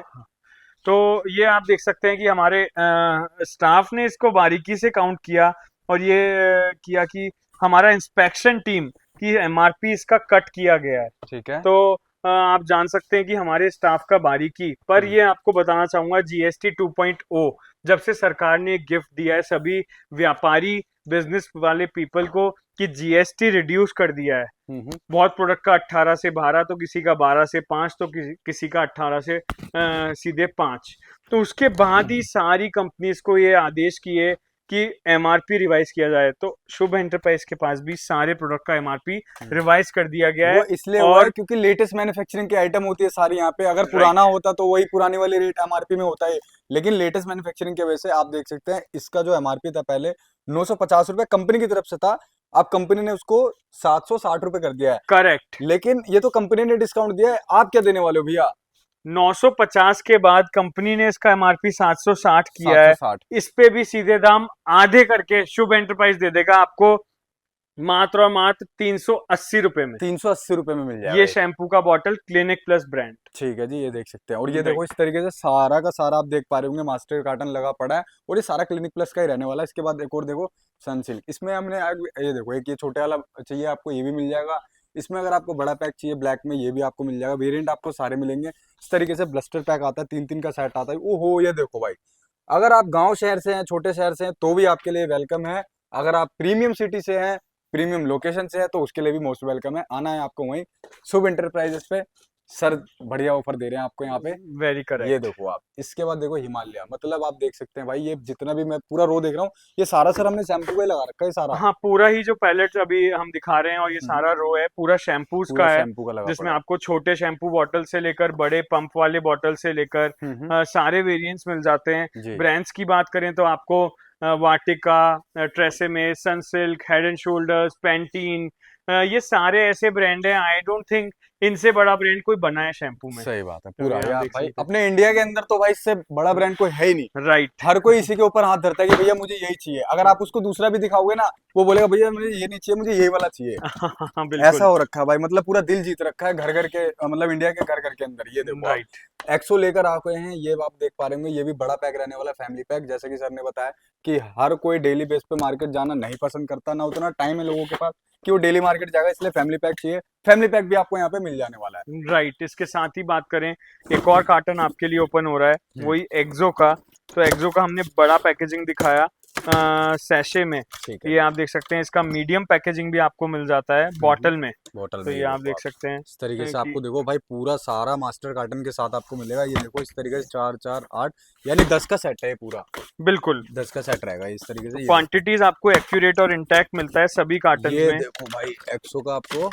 तो ये आप देख सकते हैं कि हमारे स्टाफ ने इसको बारीकी से काउंट किया और ये किया कि हमारा इंस्पेक्शन टीम की एमआरपी इसका कट किया गया है। ठीक है। तो आप जान सकते हैं कि हमारे स्टाफ का बारीकी पर। ये आपको बताना चाहूंगा, जीएसटी 2.0 जब से सरकार ने एक गिफ्ट दिया है सभी व्यापारी बिजनेस वाले पीपल को कि जीएसटी रिड्यूस कर दिया है। बहुत प्रोडक्ट का 18 से 12, तो किसी का 12 से 5, तो किसी का 18 से सीधे 5। तो उसके बाद ही सारी कंपनीज को ये आदेश किए कि एमआरपी रिवाइज किया जाए। तो शुभ एंटरप्राइज के पास भी सारे प्रोडक्ट का एमआरपी रिवाइज कर दिया गया है। वो इसलिए हुआ है क्योंकि लेटेस्ट मैन्युफैक्चरिंग की आइटम होती है सारी यहाँ पे। अगर पुराना होता तो वही पुरानी वाली रेट एमआरपी में होता है, लेकिन लेटेस्ट मैन्युफैक्चरिंग की वजह से आप देख सकते हैं इसका जो एमआरपी था पहले 950 रुपए कंपनी की तरफ से था, अब कंपनी ने उसको 760 रुपए कर दिया है। करेक्ट। लेकिन ये तो कंपनी ने डिस्काउंट दिया है, आप क्या देने वाले हो भैया? 950 के बाद कंपनी ने इसका एमआरपी 760 किया है। 760। इस पे भी सीधे दाम आधे करके शुभ एंटरप्राइज दे देगा आपको मात्र और मात्र 380 रुपए में। 380 रुपए में मिल जाएगा ये शैम्पू का बॉटल, क्लिनिक प्लस ब्रांड। ठीक है जी, ये देख सकते हैं। और ये देखो इस तरीके से सारा का सारा आप देख पा रहे होंगे, मास्टर कार्टन लगा पड़ा है और ये सारा क्लिनिक प्लस का ही रहने वाला है। इसके बाद एक और देखो सनसिल्क, इसमें हमने ये देखो एक ये छोटे वाला चाहिए आपको, ये भी मिल जाएगा। इसमें अगर आपको बड़ा पैक चाहिए ब्लैक में, ये भी आपको मिल जाएगा। वेरिएंट आपको सारे मिलेंगे। इस तरीके से ब्लस्टर पैक आता है, 3-3 का सेट आता है। ओहो ये देखो भाई, अगर आप गांव शहर से हैं, छोटे शहर से हैं, तो भी आपके लिए वेलकम है। अगर आप प्रीमियम सिटी से हैं, प्रीमियम लोकेशन से है, तो उसके लिए भी मोस्ट वेलकम है। आना है आपको वहीं शुभ एंटरप्राइजेस पे। सर बढ़िया ऑफर दे रहे हैं आपको यहाँ पे। Very correct. ये देखो आप, इसके बाद देखो हिमालय, मतलब आप देख सकते हैं भाई, ये जितना भी मैं पूरा रो देख रहा हूँ, ये सारा सर हमने शैम्पू का ही लगा रखा है सारा। हाँ, पूरा ही जो पैलेट अभी हम दिखा रहे हैं और ये सारा रो है पूरा शैम्पूज का है, शैम्पू का लगा जिसमें पड़ा आपको छोटे शैम्पू बॉटल से लेकर बड़े पंप वाले बॉटल से लेकर सारे वेरिएंट्स मिल जाते हैं। ब्रांड्स की बात करें तो आपको Vatika, Tresemme, Sunsilk, Head and Shoulders, Pantene, ये सारे ऐसे ब्रांड हैं, आई डोंट थिंक इनसे बड़ा ब्रांड कोई बना है शैम्पू में। सही बात है। तो पूरा ये आप यार देख भाई, सकते हैं। अपने इंडिया के अंदर तो भाई इससे बड़ा ब्रांड कोई है ही नहीं। राइट। हर कोई इसी के ऊपर हाथ धरता है कि भैया मुझे यही चाहिए। अगर आप उसको दूसरा भी दिखाओगे ना, वो बोलेगा भैया मुझे ये नहीं चाहिए, मुझे यही वाला चाहिए। बिल्कुल। ऐसा हो रखा है भाई, मतलब पूरा दिल जीत रखा है घर घर के, मतलब इंडिया के घर घर के अंदर। ये देखो राइट। एक्सो लेकर आ गए हैं, ये आप देख पा रहे होंगे। ये भी बड़ा पैक रहने वाला, फैमिली पैक। जैसे कि सर ने बताया कि हर कोई डेली बेस पे मार्केट जाना नहीं पसंद करता, ना उतना टाइम है लोगों के पास कि वो डेली मार्केट जाएगा, इसलिए फैमिली पैक चाहिए। फैमिली पैक भी आपको यहाँ पे मिल जाने वाला है। राइट। इसके साथ ही बात करें, एक और कार्टन आपके लिए ओपन हो रहा है, वही एक्सो का। तो एक्सो का हमने बड़ा पैकेजिंग दिखाया सैशे में। ये आप देख सकते हैं, इसका मीडियम पैकेजिंग भी आपको मिल जाता है बॉटल में। तो ये आप देख सकते हैं इस तरीके से आपको देखो भाई, पूरा सारा मास्टर कार्टन के साथ आपको मिलेगा। ये देखो इस तरीके से 4 4 8 यानी 10 का सेट है ये पूरा। बिल्कुल 10 का सेट रहेगा इस तरीके से। क्वांटिटीज आपको एक्यूरेट और इंटैक्ट मिलता है सभी कार्टन में। ये देखो भाई एक्सो का आपको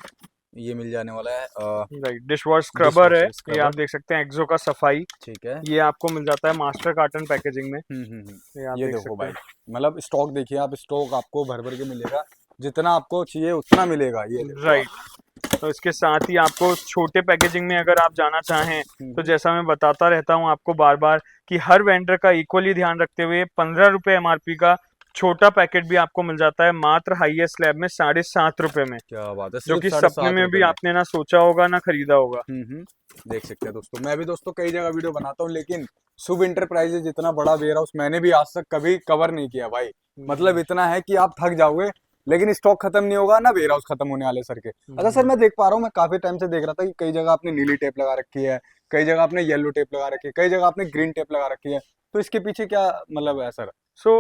ये मिल जाने वाला है। राइट। डिश वॉश स्क्रबर है, ये आप देख सकते हैं। एक्सो का सफाई, ठीक है, ये आपको मिल जाता है मास्टर कार्टन पैकेजिंग में। ये देखो भाई, मतलब स्टॉक देखिए आप, स्टॉक आपको भर भर के मिलेगा, जितना आपको चाहिए उतना मिलेगा। ये राइट। तो इसके साथ ही आपको छोटे पैकेजिंग में अगर आप जाना चाहें, तो जैसा मैं बताता रहता हूं आपको बार बार कि हर वेंडर का इक्वली ध्यान रखते हुए 15 रुपए एमआरपी का छोटा पैकेट भी आपको मिल जाता है मात्र हाईएस्ट स्लैब में 7.5 रुपए में, क्या बात है, जो सिर्फ कि 7.5 सपने में भी रुपए आपने ना सोचा होगा ना खरीदा होगा। देख सकते हैं दोस्तों, मैं भी दोस्तों कई जगह वीडियो बनाता हूँ, लेकिन शुभ इंटरप्राइजेज इतना बड़ा वेयर हाउस मैंने भी आज तक कभी कवर नहीं किया भाई। मतलब इतना है कि आप थक जाओगे, लेकिन स्टॉक खत्म नहीं होगा ना वेयर हाउस खत्म होने वाले सर के। अच्छा सर, मैं देख पा रहा हूँ, मैं काफी टाइम से देख रहा था कि कई जगह आपने नीली टेप लगा रखी है, कई जगह आपने येलो टेप लगा रखी है, कई जगह आपने ग्रीन टेप लगा रखी है, तो इसके पीछे क्या मतलब है सर? सो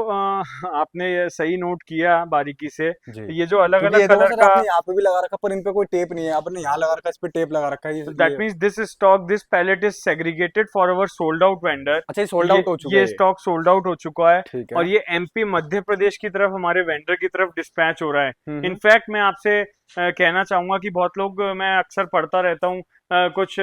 आपने ये सही नोट किया बारीकी से। जी, ये जो अलग क्योंकि अलग ये देखो कलर सर, का, आपने यहाँ पे भी लगा रखा पर इन पे कोई टेप नहीं है, आपने यहाँ लगा रखा, इस पे टेप लगा रखा है that means this stock, this pallet is segregated for our sold out vendor. अच्छा, ये सोल्ड आउट हो चुका ये है? स्टॉक सोल्ड आउट हो चुका है ठीक और है। ये एमपी मध्य प्रदेश की तरफ हमारे वेंडर की तरफ डिस्पैच हो रहा है। हम्म। इनफैक्ट मैं आपसे कहना चाहूंगा कि बहुत लोग, मैं अक्सर पढ़ता रहता हूँ कुछ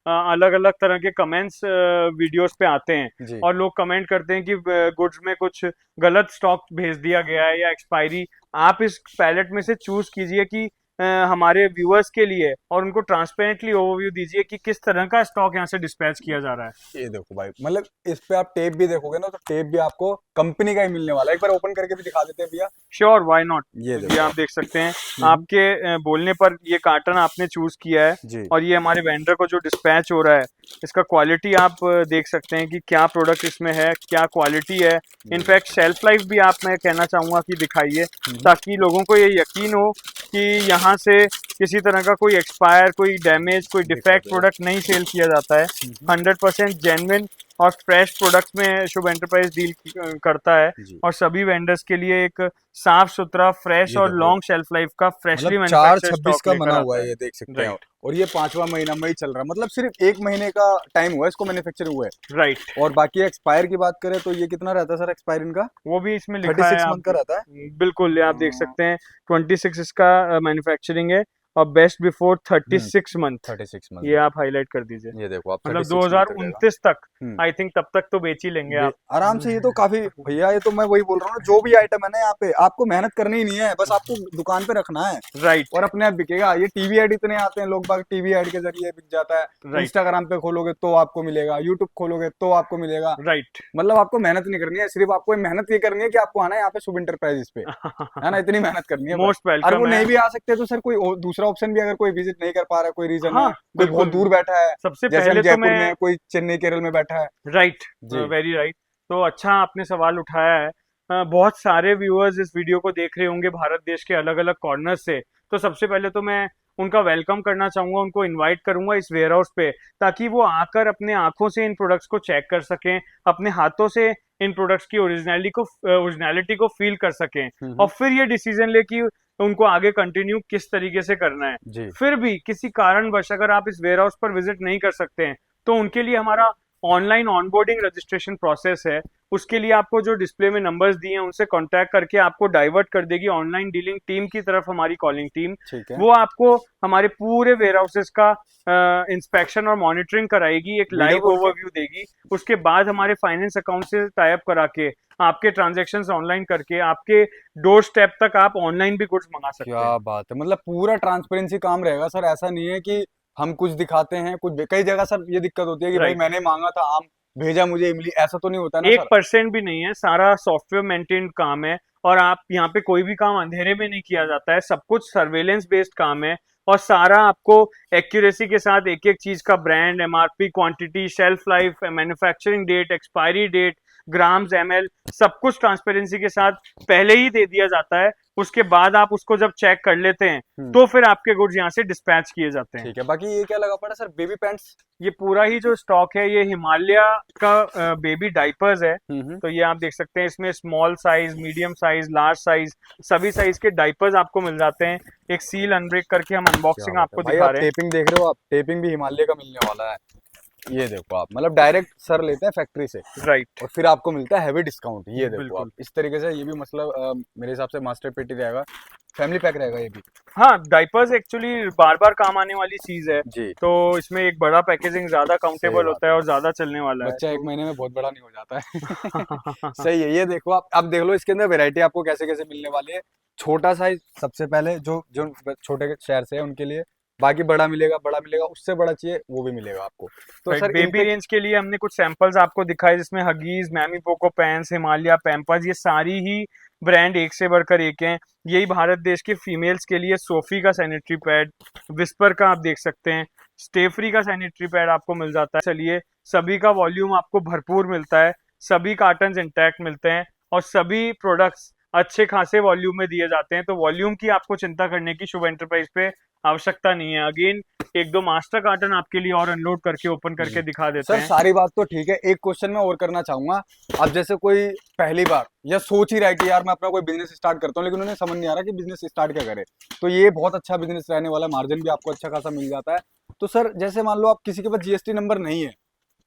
अलग अलग तरह के कमेंट्स वीडियोस पे आते हैं जी। और लोग कमेंट करते हैं कि गुड्स में कुछ गलत स्टॉक भेज दिया गया है या एक्सपायरी। आप इस पैलेट में से चूज कीजिए कि हमारे व्यूअर्स के लिए, और उनको ट्रांसपेरेंटली ओवरव्यू दीजिए कि किस तरह का स्टॉक यहाँ से डिस्पैच किया जा रहा है। ये देखो भाई, मतलब इस पे आप टेप भी देखोगे ना, तो टेप भी आपको कंपनी का ही मिलने वाला है। एक बार ओपन करके भी दिखा देते हैं भैया। Sure, why not. ये ये देखो आप देख सकते हैं, आपके बोलने पर ये कार्टन आपने चूज किया है जी। और ये हमारे वेंडर को जो डिस्पैच हो रहा है, इसका क्वालिटी आप देख सकते हैं कि क्या प्रोडक्ट इसमें है, क्या क्वालिटी है। इनफैक्ट शेल्फ लाइफ भी आप, मैं कहना चाहूंगा कि दिखाइए, ताकि लोगों को ये यकीन हो कि यहाँ से किसी तरह का कोई एक्सपायर, कोई डैमेज, कोई डिफेक्ट प्रोडक्ट नहीं सेल किया जाता है। 100% जेन्युइन और फ्रेश प्रोडक्ट्स में शुभ एंटरप्राइज डील करता है जी। और सभी वेंडर्स के लिए एक साफ सुथरा, फ्रेश ये और देखो, लॉन्ग शेल्फ लाइफ का फ्रेशली मतलब मैन्युफैक्चर्ड 4/26 स्टॉक का लेकर बना आता हुआ है, है। ये देख सकते हैं। राइट, और ये 5वां महीना में ही चल रहा है, मतलब सिर्फ 1 महीने का टाइम हुआ है इसको मैन्युफैक्चर हुए। राइट। और बाकी एक्सपायर की बात करें तो ये कितना रहता है सर एक्सपायर इनका? वो भी इसमें लिखा है 36 आप, मंथ का रहता है। बिल्कुल, ये आप देख सकते हैं 26 इसका मैन्युफैक्चरिंग है और बेस्ट बिफोर 36 मंथ, 36 मंथ ये आप हाईलाइट कर दीजिए। ये देखो आप, मतलब 36 मंथ का 2029 तक, हम्म। आई थिंक तब तक तो बेच ही लेंगे आप। आराम से। ये तो काफी भैया, ये तो मैं वही बोल रहा हूँ ना, जो भी आइटम है ना यहाँ पे आपको मेहनत करनी ही नहीं है, बस आपको दुकान पे रखना है राइट, और अपने आप बिकेगा। ये टीवी एड इतने आते हैं, लोग बाग टीवी एड के जरिए बिक जाता है। राइट, इंस्टाग्राम पे खोलोगे तो आपको मिलेगा, यूट्यूब खोलोगे तो आपको मिलेगा। राइट। मतलब आपको मेहनत नहीं करनी है, सिर्फ आपको मेहनत ये करनी है कि आपको आना है यहाँ पे शुभ इंटरप्राइजेस पे, है ना, इतनी मेहनत करनी है बस। मोस्ट और वेलकम वो है। नहीं भी आ सकते तो सर कोई दूसरा ऑप्शन भी, अगर कोई विजिट नहीं कर पा रहा है, कोई रीजन हाँ, है, कोई बहुत बिल्कुल। दूर बैठा है, सबसे जैसे पहले हम तो जयपुर मैं, में, कोई चेन्नई केरल में बैठा है। राइट, जी। Very right. तो अच्छा आपने सवाल उठाया है। बहुत सारे व्यूअर्स इस वीडियो को देख रहे होंगे भारत देश के अलग अलग कॉर्नर से, तो सबसे पहले तो मैं उनका वेलकम करना चाहूंगा, उनको इनवाइट करूंगा इस वेयर हाउस पे, ताकि वो आकर अपने आंखों से इन प्रोडक्ट्स को चेक कर सकें, अपने हाथों से इन प्रोडक्ट्स की ओरिजिनलिटी को फील कर सकें और फिर ये डिसीजन ले कि उनको आगे कंटिन्यू किस तरीके से करना है। जी। फिर भी किसी कारणवश अगर आप इस वेयर हाउस पर विजिट नहीं कर सकते हैं, तो उनके लिए हमारा ऑनलाइन ऑनबोर्डिंग रजिस्ट्रेशन प्रोसेस है। उसके लिए आपको जो डिस्प्ले में नंबर्स दिए हैं उनसे कांटेक्ट करके आपको डाइवर्ट कर देगी ऑनलाइन डीलिंग टीम की तरफ, हमारी कॉलिंग टीम। ठीक है। वो आपको हमारे पूरे वेयर हाउसेस का इंस्पेक्शन और मॉनिटरिंग कराएगी, एक लाइव ओवरव्यू देगी। उसके बाद हमारे फाइनेंस अकाउंट से टाई अप करा के आपके ट्रांजैक्शंस ऑनलाइन करके आपके डोर स्टेप तक आप ऑनलाइन भी गुड्स मंगा सकते हैं। क्या बात है, मतलब पूरा ट्रांसपेरेंसी काम रहेगा सर। ऐसा नहीं है कि हम कुछ दिखाते हैं कुछ, कई जगह सर ये दिक्कत होती है कि भाई मैंने मांगा था आम, भेजा मुझे इमली, ऐसा तो नहीं होता ना सर? 1% भी नहीं है, सारा सॉफ्टवेयर मेंटेन्ड काम है और आप यहाँ पे कोई भी काम अंधेरे में नहीं किया जाता है, सब कुछ सर्वेलेंस बेस्ड काम है और सारा आपको एक्यूरेसी के साथ एक एक चीज का brand, MRP, quantity, shelf life, manufacturing date, expiry date, grams, ML, सब कुछ ट्रांसपेरेंसी के साथ पहले ही दे दिया जाता है। उसके बाद आप उसको जब चेक कर लेते हैं तो फिर आपके गुड्स यहाँ से डिस्पैच किए जाते हैं। ठीक है। बाकी ये क्या लगा पड़ा सर, बेबी पैंट्स? ये पूरा ही जो स्टॉक है ये हिमालय का बेबी डाइपर्स है। तो ये आप देख सकते हैं, इसमें small size, medium size, large size, सभी साइज के डाइपर्स आपको मिल जाते हैं। एक सील अनब्रेक करके हम अनबॉक्सिंग आपको दिखा रहे हैं। टेपिंग देख रहे हो आप, टेपिंग भी हिमालय का मिलने वाला है। ये देखो आप, मतलब डायरेक्ट सर लेते हैं फैक्ट्री से, राइट, और फिर आपको मिलता है हैवी डिस्काउंट। ये देखो बिल्कुल। आप, इस तरीके से ये भी मतलब मेरे हिसाब से मास्टर पेटी रहेगा, फैमिली पैक रहेगा ये भी। हाँ, डाइपर्स एक्चुअली बार बार काम आने वाली चीज है, जी। तो इसमें एक बड़ा पैकेजिंग ज्यादा काउंटेबल होता है और ज्यादा चलने वाला है। बच्चा 1 महीने में बहुत बड़ा नहीं हो जाता है। सही है। ये देखो आप, अब देख लो इसके अंदर वैरायटी आपको कैसे कैसे मिलने वाली है। छोटा साइज सबसे पहले, जो जो छोटे शहर से है उनके लिए, बाकी बड़ा मिलेगा, उससे बड़ा चाहिए वो भी मिलेगा आपको। तो सर बेबी रेंज के लिए हमने कुछ सैंपल्स आपको दिखाए जिसमें Huggies, MamyPoko pants, Himalaya Pampers, ये सारी ही ब्रांड एक से बढ़कर एक हैं। यही भारत देश के फीमेल्स के लिए सोफी का सैनिटरी पैड, विस्पर का आप देख सकते हैं, स्टे फ्री का सैनिटरी पैड आपको मिल जाता है। चलिए, सभी का वॉल्यूम आपको भरपूर मिलता है, सभी कार्टन्स इंटैक्ट मिलते हैं और सभी प्रोडक्ट्स अच्छे खासे वॉल्यूम में दिए जाते हैं। तो वॉल्यूम की आपको चिंता करने की शुभ एंटरप्राइज पे आवश्यकता नहीं है। अगेन एक दो मास्टर कार्टन आपके लिए और अनलोड करके ओपन करके दिखा देते सर हैं। सारी बात तो ठीक है, एक क्वेश्चन मैं और करना चाहूंगा। अब जैसे कोई पहली बार या सोच ही रहा है कि यार मैं अपना कोई बिजनेस स्टार्ट करता हूँ, लेकिन उन्हें समझ नहीं आ रहा कि बिजनेस स्टार्ट क्या करे, तो ये बहुत अच्छा बिजनेस रहने वाला, मार्जिन भी आपको अच्छा खासा मिल जाता है। तो सर जैसे मान लो आप किसी के पास जीएसटी नंबर नहीं है,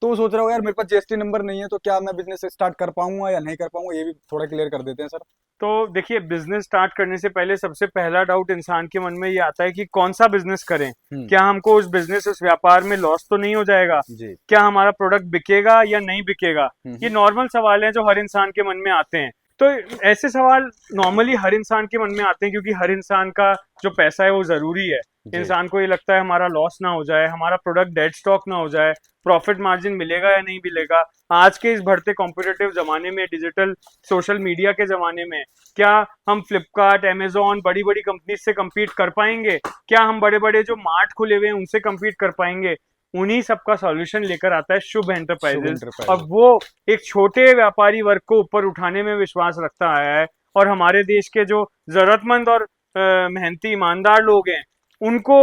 तो वो सोच रहा हो यार मेरे पास जीएसटी नंबर नहीं है, तो क्या मैं बिजनेस स्टार्ट कर पाऊंगा या नहीं कर पाऊंगा, ये भी थोड़ा क्लियर कर देते हैं सर। तो देखिए, बिजनेस स्टार्ट करने से पहले सबसे पहला डाउट इंसान के मन में ये आता है कि कौन सा बिजनेस करें, क्या हमको उस बिजनेस, उस व्यापार में लॉस तो नहीं हो जाएगा, जी। क्या हमारा प्रोडक्ट बिकेगा या नहीं बिकेगा। ये हम्म। नॉर्मल सवाल हैं जो हर इंसान के मन में आते हैं। तो ऐसे सवाल नॉर्मली हर इंसान के मन में आते हैं क्योंकि हर इंसान का जो पैसा है वो जरूरी है। जी। इंसान को ये लगता है हमारा लॉस ना हो जाए, हमारा प्रोडक्ट डेड स्टॉक ना हो जाए, प्रॉफिट मार्जिन मिलेगा या नहीं मिलेगा। आज के इस बढ़ते कॉम्पिटिटिव जमाने में, डिजिटल सोशल मीडिया के जमाने में, क्या हम फ्लिपकार्ट, अमेजोन, बड़ी बड़ी कंपनी से compete कर पाएंगे? क्या हम बड़े बड़े जो मार्ट खुले हुए हैं उनसे compete कर पाएंगे? उन्हीं सबका सॉल्यूशन लेकर आता है शुभ एंटरप्राइजेस, और वो एक छोटे व्यापारी वर्ग को ऊपर उठाने में विश्वास रखता आया है और हमारे देश के जो जरूरतमंद और मेहनती ईमानदार लोग हैं उनको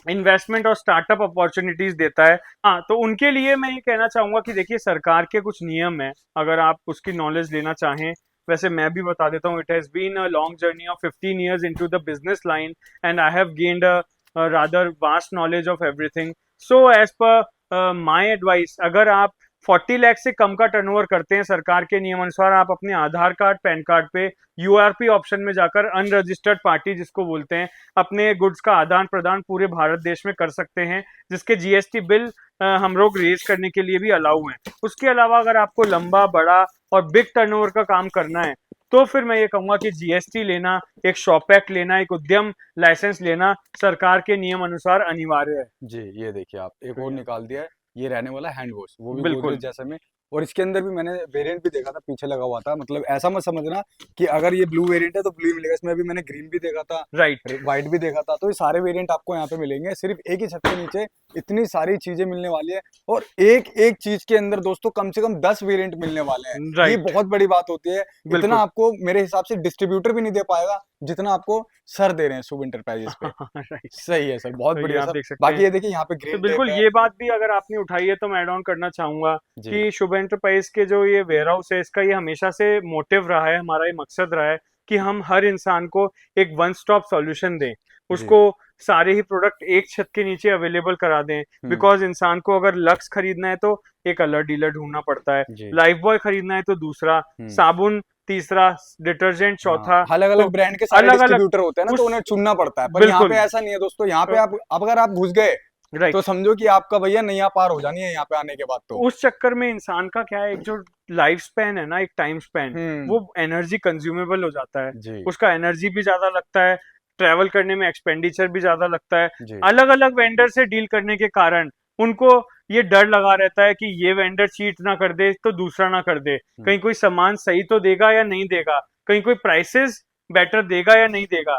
इन्वेस्टमेंट और स्टार्टअप अपॉर्चुनिटीज देता है। हाँ, तो उनके लिए मैं ये कहना चाहूंगा कि देखिए, सरकार के कुछ नियम है, अगर आप उसकी नॉलेज लेना चाहें। वैसे मैं भी बता देता हूँ, it has been a long journey of 15 years into the business line and I have gained a rather vast knowledge of everything. So as per my advice, अगर आप 40 लाख से कम का टर्नओवर करते हैं, सरकार के नियम अनुसार आप अपने आधार कार्ड, पैन कार्ड पे यूआरपी ऑप्शन में जाकर अनरजिस्टर्ड पार्टी जिसको बोलते हैं, अपने गुड्स का आदान प्रदान पूरे भारत देश में कर सकते हैं, जिसके जीएसटी बिल हम लोग रेज करने के लिए भी अलाउ हैं। उसके अलावा अगर आपको लंबा, बड़ा और बिग टर्नओवर का काम करना है तो फिर मैं ये कहूंगा कि जीएसटी लेना, एक शॉप एक्ट लेना, एक उद्यम लाइसेंस लेना सरकार के नियम अनुसार अनिवार्य है। जी, ये देखिए आप एक और निकाल दिया है, ये रहने वाला हैंड वॉश, वो भी बिल्कुल। गोदरेज जैसे में। और इसके अंदर भी मैंने वेरिएंट भी देखा था, पीछे लगा हुआ था, मतलब ऐसा मत समझना कि अगर ये ब्लू वेरिएंट है तो ब्लू मिलेगा, इसमें भी मैंने ग्रीन भी देखा था, राइट। व्हाइट भी देखा था। तो ये सारे वेरिएंट आपको यहाँ पे मिलेंगे, सिर्फ एक ही छत के नीचे इतनी सारी चीजें मिलने वाली है। और एक एक चीज के अंदर दोस्तों कम से कम 10 वेरिएंट मिलने वाले हैं। ये राइट। बहुत बड़ी बात होती है। बिल्कुल। इतना आपको मेरे हिसाब से डिस्ट्रीब्यूटर भी नहीं दे पाएगा जितना आपको सर दे रहे हैं शुभ एंटरप्राइजेस पे। राइट। सही है सर, बहुत तो ये बढ़िया आप सर। देख सकते बाकी हैं। ये देखिए यहाँ पे तो ग्रीन बिल्कुल, ये बात भी अगर आपने उठाई है तो मैं ऐड ऑन करना चाहूंगा जी। कि शुभ एंटरप्राइज के जो ये वेयर हाउस है, इसका ये हमेशा से मोटिव रहा है, हमारा ये मकसद रहा है कि हम हर इंसान को एक वन स्टॉप सॉल्यूशन दें, उसको सारे ही प्रोडक्ट एक छत के नीचे अवेलेबल करा दें। बिकॉज इंसान को अगर लक्स खरीदना है तो एक अलग डीलर ढूंढना पड़ता है, जी। लाइफ बॉय खरीदना है तो दूसरा, साबुन तीसरा, डिटर्जेंट चौथा, अलग अलग तो ब्रांड के सारे अलग-अलग डिस्ट्रीब्यूटर होते हैं ना, तो उन्हें चुनना पड़ता है। पर यहाँ बिल्कुल। पे ऐसा नहीं है दोस्तों, यहाँ पे आप अगर आप घुस गए राइट। तो समझो कि आपका भैया नैया पार हो जानी है यहाँ पे आने के बाद। तो उस चक्कर में इंसान का क्या है, एक जो लाइफ स्पैन है ना, एक टाइम स्पैन, वो एनर्जी कंज्यूमेबल हो जाता है, जी। उसका एनर्जी भी ज्यादा लगता है, ट्रैवल करने में एक्सपेंडिचर भी ज्यादा लगता है। जी। अलग अलग वेंडर से डील करने के कारण उनको ये डर लगा रहता है कि ये वेंडर चीट ना कर दे तो दूसरा ना कर दे, कहीं कोई सामान सही तो देगा या नहीं देगा, कहीं कोई प्राइसेस बेटर देगा या नहीं देगा।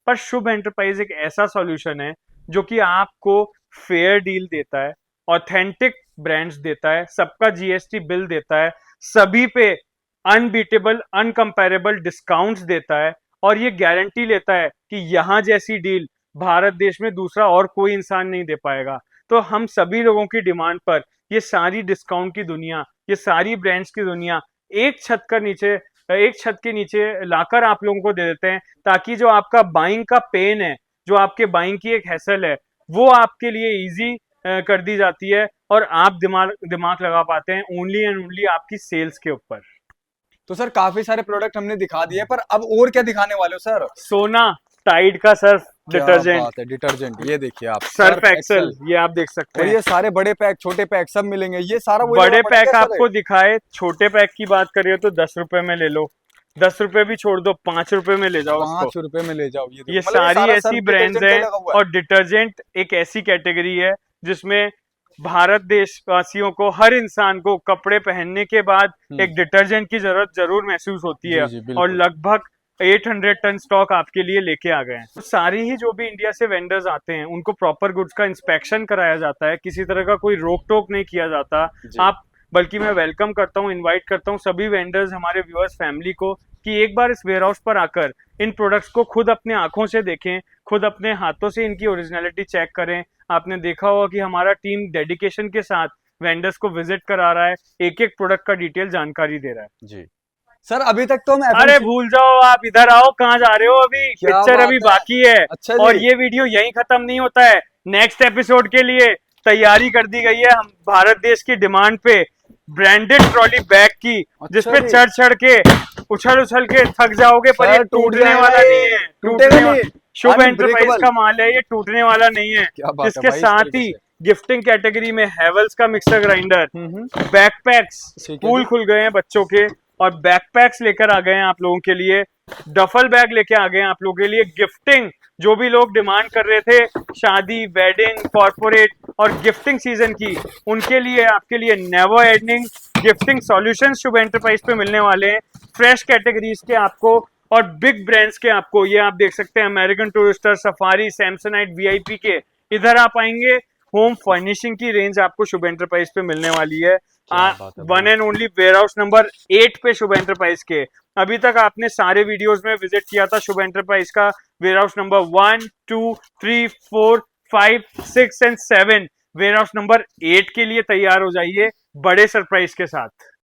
पर शुभ एंटरप्राइज एक ऐसा सॉल्यूशन है जो कि आपको फेयर डील देता है, ऑथेंटिक ब्रांड्स देता है, सबका जीएसटी बिल देता है, सभी पे अनबीटेबल, अनकंपेरेबल डिस्काउंट्स देता है, और ये गारंटी लेता है कि यहां जैसी डील भारत देश में दूसरा और कोई इंसान नहीं दे पाएगा। तो हम सभी लोगों की डिमांड पर ये सारी डिस्काउंट की दुनिया, ये सारी ब्रांड्स की दुनिया एक छत के नीचे लाकर आप लोगों को दे देते हैं, ताकि जो आपका बाइंग का पेन है, जो आपके बाइंग की एक हैसल है, वो आपके लिए इजी कर दी जाती है और आप दिमाग लगा पाते हैं ओनली एंड ओनली आपकी सेल्स के ऊपर। तो सर काफी सारे प्रोडक्ट हमने दिखा दिए, पर अब और क्या दिखाने वाले हो सर? सोना टाइड का सर्फ डिटर्जेंट, डिटर्जेंट, ये देखिए आप, सर्फ एक्सेल, ये आप देख सकते और हैं। ये सारे बड़े पैक, छोटे पैक सब मिलेंगे, ये सारा वही बड़े लेना पड़ेगा पैक सर? आपको दिखाए, छोटे पैक की बात करिए तो 10 रुपए में ले लो, 10 रुपए भी छोड़ दो, 5 रुपए में ले जाओ उसको। 5 रुपए में ले जाओ। ये सारी ऐसी ब्रांड्स हैं, और डिटर्जेंट एक ऐसी कैटेगरी है जिसमें भारत देशवासियों को, हर इंसान को कपड़े पहनने के बाद एक डिटर्जेंट की जरूरत जरूर महसूस होती है। जी, बिल्कुल। और लगभग 800 टन स्टॉक आपके लिए लेके आ गए हैं। तो सारी ही जो भी इंडिया से वेंडर्स आते हैं उनको प्रॉपर गुड्स का इंस्पेक्शन कराया जाता है, किसी तरह का कोई रोक टोक नहीं किया जाता। आप बल्कि मैं वेलकम करता हूँ, इनवाइट करता हूँ सभी वेंडर्स, हमारे व्यूअर्स, फैमिली को कि एक बार इस वेयर हाउस पर आकर इन प्रोडक्ट्स को खुद अपने आंखों से देखें, खुद अपने हाथों से इनकी ओरिजिनलिटी चेक करें। आपने देखा होगा कि हमारा टीम डेडिकेशन के साथ वेंडर्स को विजिट करा रहा है, एक एक प्रोडक्ट का डिटेल जानकारी दे रहा है। जी सर, अभी तक तो हम अरे भूल जाओ, आप इधर आओ, कहाँ जा रहे हो? अभी पिक्चर अभी बाकी है। अच्छा और ये वीडियो यहीं खत्म नहीं होता है, नेक्स्ट एपिसोड के लिए तैयारी कर दी गई है हम भारत देश की डिमांड पे ब्रांडेड ट्रॉली बैग की, जिसपे चढ़ चढ़ के उछल के थक जाओगे, पर ये टूटने वाला नहीं है। टूटेगा नहीं, शुभ एंटरप्राइज का माल है, ये टूटने वाला नहीं है। इसके साथ ही गिफ्टिंग कैटेगरी में हैवेल्स का मिक्सर ग्राइंडर, बैकपैक्स पूल खुल गए हैं बच्चों के, और बैकपैक्स लेकर आ गए हैं आप लोगों के लिए, डफल बैग लेके आ गए हैं आप लोगों के लिए। गिफ्टिंग जो भी लोग डिमांड कर रहे थे, शादी, वेडिंग, कॉर्पोरेट और गिफ्टिंग सीजन की, उनके लिए आपके लिए नेवर एंडिंग गिफ्टिंग सॉल्यूशंस शुभ एंटरप्राइज पे मिलने वाले हैं। फ्रेश कैटेगरीज के आपको और बिग ब्रांड्स के आपको, ये आप देख सकते हैं अमेरिकन टूरिस्टर, सफारी, सैमसनाइट, वीआईपी के। इधर आप आएंगे, होम फर्निशिंग की रेंज आपको शुभ एंटरप्राइज पे मिलने वाली है। One and only warehouse number 8 पे शुभ एंटरप्राइज के। अभी तक आपने सारे वीडियोस में विजिट किया था शुभ एंटरप्राइज का warehouse number 1, 2, 3, 4, 5, 6 and 7। Warehouse number 8 के लिए तैयार हो जाइए बड़े सरप्राइज के साथ।